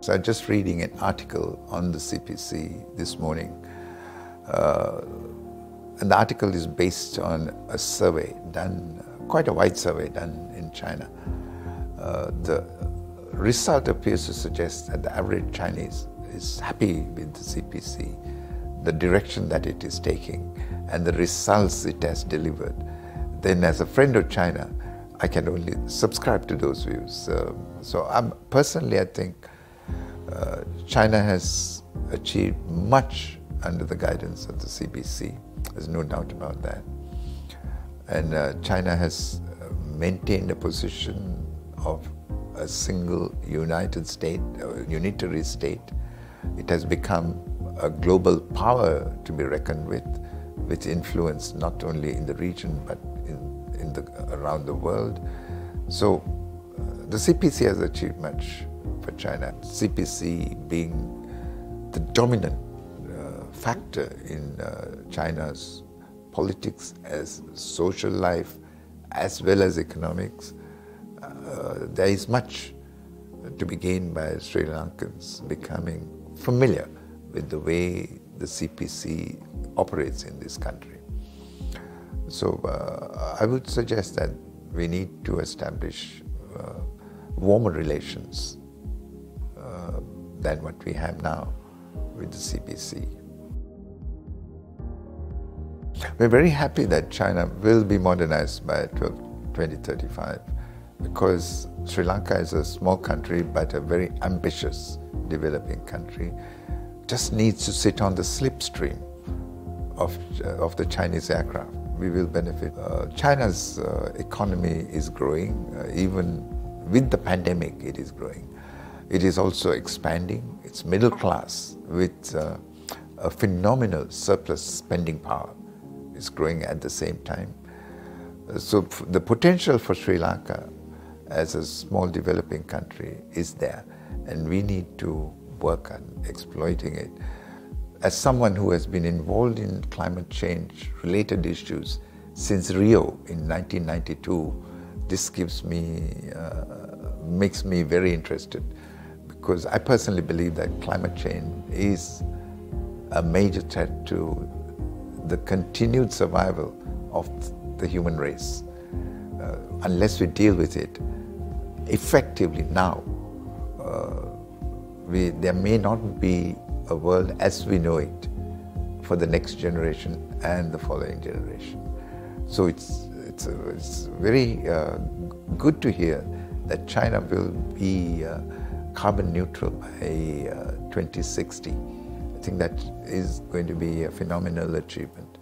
So I'm just reading an article on the CPC this morning. And the article is based on a survey done, quite a wide survey done in China. The result appears to suggest that the average Chinese is happy with the CPC, the direction that it is taking, and the results it has delivered. Then as a friend of China, I can only subscribe to those views. So personally, I think China has achieved much under the guidance of the CPC. There's no doubt about that. And China has maintained a position of a single united state, a unitary state. It has become a global power to be reckoned with influence not only in the region but around the world. So the CPC has achieved much for China. CPC being the dominant factor in China's politics, as social life, as well as economics. There is much to be gained by Sri Lankans becoming familiar with the way the CPC operates in this country. So I would suggest that we need to establish warmer relations than what we have now with the CPC. We're very happy that China will be modernized by 2035 because Sri Lanka is a small country but a very ambitious developing country. Just needs to sit on the slipstream of the Chinese aircraft. We will benefit. China's economy is growing. Even with the pandemic, it is growing. It is also expanding. It's middle class with a phenomenal surplus spending power. It's growing at the same time. So the potential for Sri Lanka as a small developing country is there, and we need to work on exploiting it. As someone who has been involved in climate change related issues since Rio in 1992, this makes me very interested, because I personally believe that climate change is a major threat to the continued survival of the human race. Unless we deal with it effectively now, there may not be a world as we know it for the next generation and the following generation. So it's very good to hear that China will be carbon neutral by 2060. I think that is going to be a phenomenal achievement.